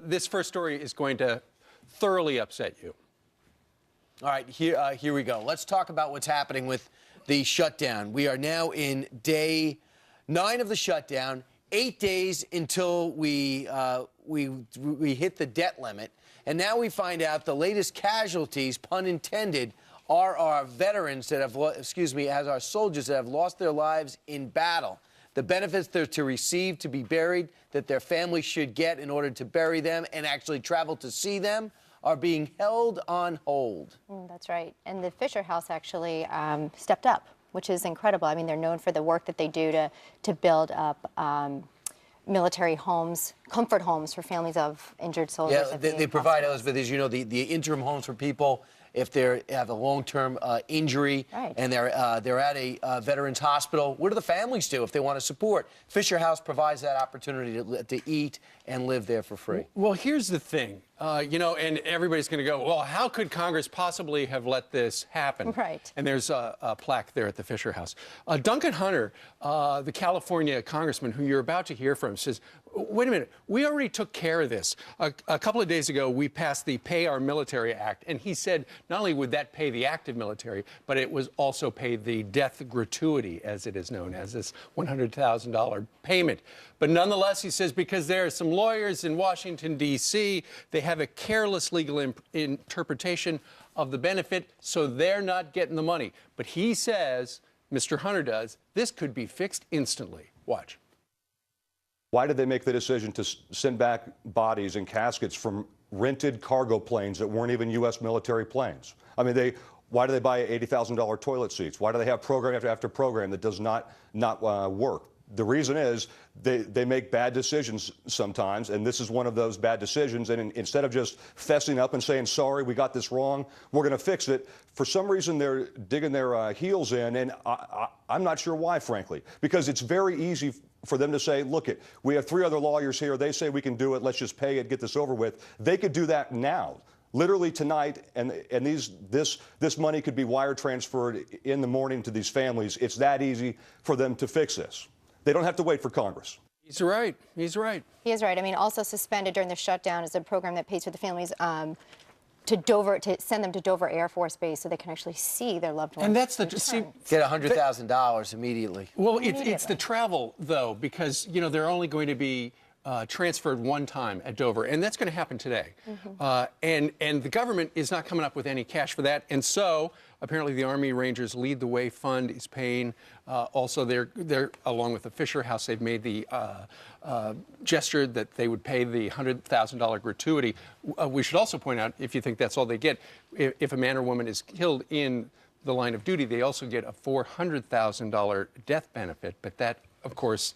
This first story is going to thoroughly upset you. All right, here we go. Let's talk about what's happening with the shutdown. We are now in day 9 of the shutdown, 8 days until we hit the debt limit. And now we find out the latest casualties, pun intended, are our veterans that have, as our soldiers that have lost their lives in battle. The benefits they're to receive to be buried that their families should get in order to bury them and actually travel to see them are being held on hold. That's right. And the Fisher House actually stepped up, which is incredible. I mean, they're known for the work that they do to build up military homes, comfort homes for families of injured soldiers. Yeah, they provide, Elizabeth, as you know, the interim homes for people if they have a long-term injury, right, and they're at a veterans hospital. What do the families do if they want to support? Fisher House provides that opportunity to eat and live there for free. Well, here's the thing, and everybody's going to go, well, how could Congress possibly have let this happen? Right. And there's a plaque there at the Fisher House. Duncan Hunter, the California congressman who you're about to hear from, says, wait a minute, we already took care of this. A couple of days ago, we passed the Pay Our Military Act, and he said not only would that pay the active military, but it was also pay the death gratuity, as it is known as, this $100,000 payment. But nonetheless, he says, because there are some lawyers in Washington, D.C., they have a careless legal interpretation of the benefit, so they're not getting the money. But he says, Mr. Hunter does, this could be fixed instantly. Watch. Why did they make the decision to send back bodies and caskets from rented cargo planes that weren't even U.S. military planes? I mean, why do they buy $80,000 toilet seats? Why do they have program after program that does not work? The reason is they make bad decisions sometimes, and this is one of those bad decisions. And instead of just fessing up and saying, sorry, we got this wrong, we're going to fix it, for some reason they're digging their heels in, and I'm not sure why, frankly, because it's very easy for them to say, look, we have 3 other lawyers here. They say we can do it. Let's just pay it, get this over with. They could do that now, literally tonight, and this money could be wire transferred in the morning to these families. It's that easy for them to fix this. They don't have to wait for Congress. He's right. He's right. He is right. I mean, also suspended during the shutdown is a program that pays for the families to send them to Dover Air Force Base so they can actually see their loved ones. And that's the get $100,000 immediately. Well, it's the travel though, because they're only going to be transferred one time at Dover, and that's going to happen today. Mm-hmm. And the government is not coming up with any cash for that, and so apparently the Army Rangers Lead the Way Fund is paying. Also, they're along with the Fisher House, they've made the gesture that they would pay the $100,000 gratuity. We should also point out, if you think that's all they get, if a man or woman is killed in the line of duty, they also get a $400,000 death benefit. But that, of course,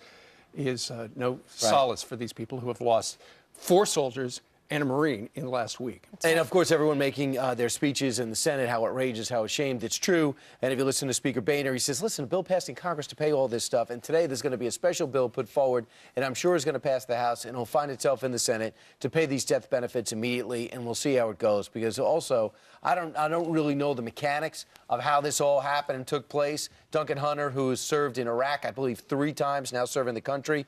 is no solace for these people who have lost 4 soldiers and a Marine in the last week. And, of course, everyone making their speeches in the Senate, how outrageous, how ashamed. It's true. And if you listen to Speaker Boehner, he says, listen, a bill passed in Congress to pay all this stuff. And today there's going to be a special bill put forward, and I'm sure it's going to pass the House, and it'll find itself in the Senate to pay these death benefits immediately, and we'll see how it goes. Because also, I don't really know the mechanics of how this all happened and took place. Duncan Hunter, who has served in Iraq, I believe 3 times, now serving the country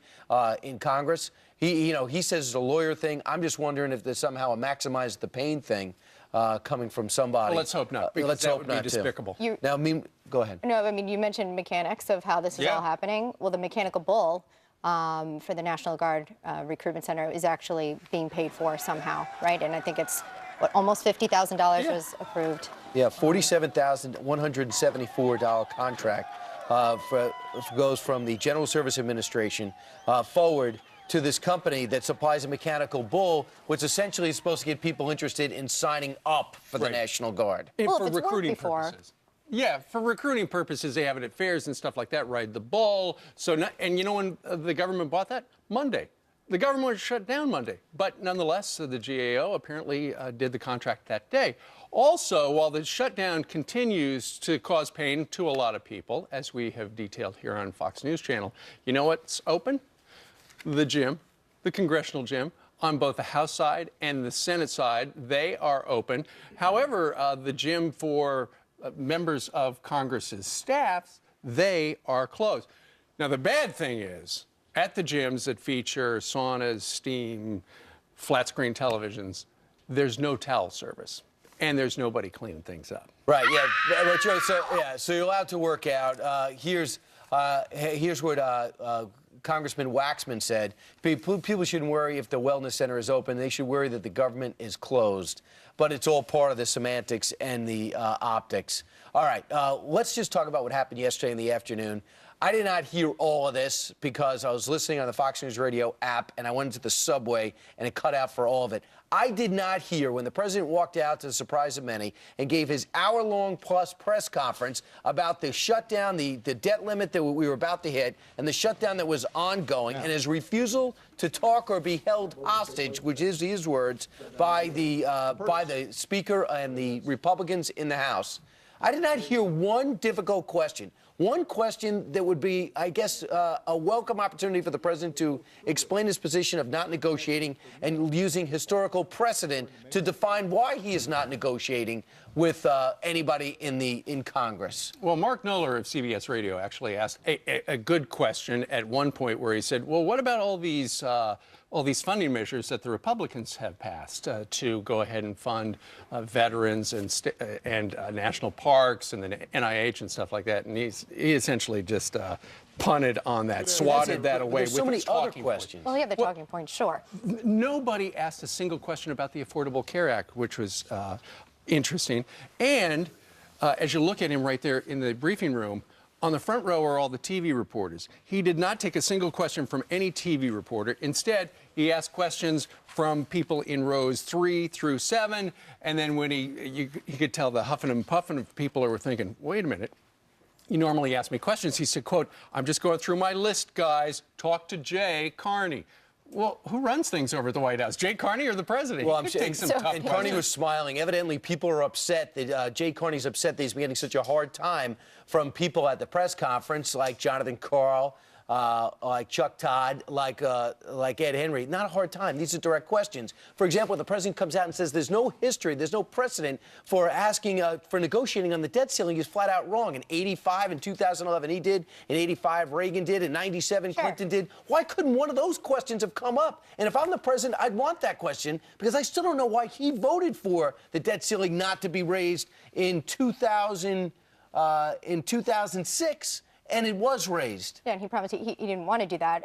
in Congress. He says it's a lawyer thing. I'm just wondering if there's somehow a maximize the pain thing coming from somebody. Well, let's hope not, because that would be despicable. Go ahead. No, I mean, you mentioned mechanics of how this is all happening. Well, the mechanical bull for the National Guard Recruitment Center is actually being paid for somehow, right? And I think it's, almost $50,000 was approved. Yeah, $47,174 contract goes from the General Service Administration forward to this company that supplies a mechanical bull, which essentially is supposed to get people interested in signing up for the National Guard. Well, for recruiting purposes. Yeah, for recruiting purposes, they have it at fairs and stuff like that, ride the bull. And you know when the government bought that? Monday. The government was shut down Monday. But nonetheless, the GAO apparently did the contract that day. Also, while the shutdown continues to cause pain to a lot of people, as we have detailed here on Fox News Channel, you know what's open? The gym, the congressional gym, on both the House side and the Senate side, they are open. However, the gym for members of Congress's staffs, they are closed. Now, the bad thing is, at the gyms that feature saunas, steam, flat screen televisions, there's no towel service, and there's nobody cleaning things up. Right. Yeah. That's right. So you're allowed to work out. Here's what Congressman Waxman said. People shouldn't worry if the wellness center is open. They should worry that the government is closed. But it's all part of the semantics and the optics. All right. Let's just talk about what happened yesterday in the afternoon. I did not hear all of this because I was listening on the Fox News Radio app, and I went into the subway, and it cut out for all of it. I did not hear when the president walked out, to the surprise of many, and gave his hour-long plus press conference about the shutdown, the debt limit that we were about to hit, and the shutdown that was ongoing, and his refusal to talk or be held hostage, which is his words, by the Speaker and the Republicans in the House. I did not hear one difficult question. One question that would be, I guess, a welcome opportunity for the president to explain his position of not negotiating and using historical precedent to define why he is not negotiating with anybody in Congress. Well, Mark Knoller of CBS Radio actually asked a good question at one point where he said, well, what about all these funding measures that the Republicans have passed to go ahead and fund veterans and national parks and the NIH and stuff like that? And he essentially just punted on that, swatted that away. There's so many other questions. Well, yeah, the talking points, sure. Nobody asked a single question about the Affordable Care Act, which was interesting. And as you look at him right there in the briefing room, on the front row are all the TV reporters. He did not take a single question from any TV reporter. Instead, he asked questions from people in rows 3 through 7. And then when you could tell the huffing and puffing of people who were thinking, wait a minute, you normally ask me questions. He said, quote, I'm just going through my list, guys. Talk to Jay Carney. Well, who runs things over at the White House, Jay Carney or the president? Well, I'm sure. And Carney was smiling. Evidently, people are upset that Jay Carney's upset that he's been getting such a hard time from people at the press conference, like Jonathan Karl, like Chuck Todd, like Ed Henry. Not a hard time. These are direct questions. For example, the president comes out and says there's no history, there's no precedent for asking for negotiating on the debt ceiling is flat out wrong. In '85 and 2011 he did. In '85 Reagan did. In '97 Clinton did. Why couldn't one of those questions have come up? And if I'm the president, I'd want that question because I still don't know why he voted for the debt ceiling not to be raised in 2006. And it was raised. Yeah, and he promised he didn't want to do that.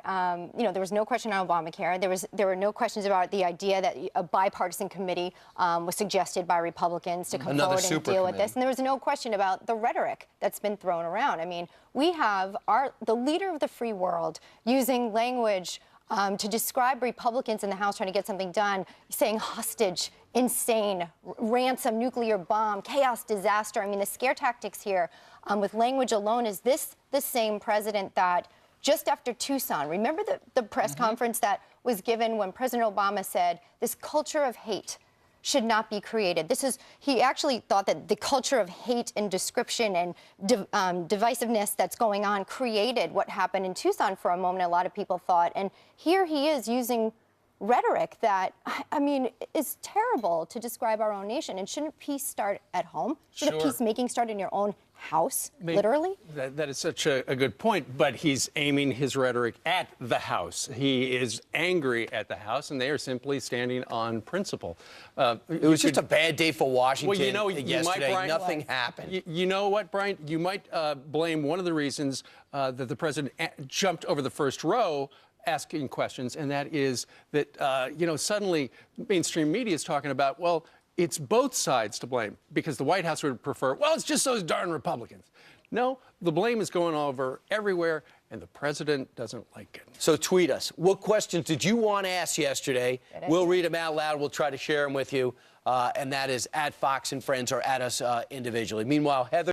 There was no question on Obamacare. There were no questions about the idea that a bipartisan committee was suggested by Republicans to come forward and deal with this. And there was no question about the rhetoric that's been thrown around. I mean, we have the leader of the free world using language to describe Republicans in the House trying to get something done, saying hostage, insane, ransom, nuclear bomb, chaos, disaster. I mean, the scare tactics here with language alone. Is this the same president that just after Tucson, remember the press conference that was given when President Obama said this culture of hate should not be created. He actually thought that the culture of hate and description and divisiveness that's going on created what happened in Tucson for a moment, a lot of people thought. And here he is using rhetoric that, I mean, is terrible to describe our own nation. And shouldn't peace start at home? Shouldn't peacemaking start in your own house, literally? That is such a good point, but he's aiming his rhetoric at the House. He is angry at the House, and they are simply standing on principle. It was just a bad day for Washington. Well, you know, yesterday. Brian, nothing happened. You know what, Brian? You might blame one of the reasons that the president jumped over the first row asking questions, and that is that, suddenly mainstream media is talking about, well, it's both sides to blame because the White House would prefer, well, it's just those darn Republicans. No, the blame is going over everywhere, and the president doesn't like it. So tweet us. What questions did you want asked yesterday? We'll read them out loud. We'll try to share them with you. And that is at Fox and Friends or at us individually. Meanwhile, Heather.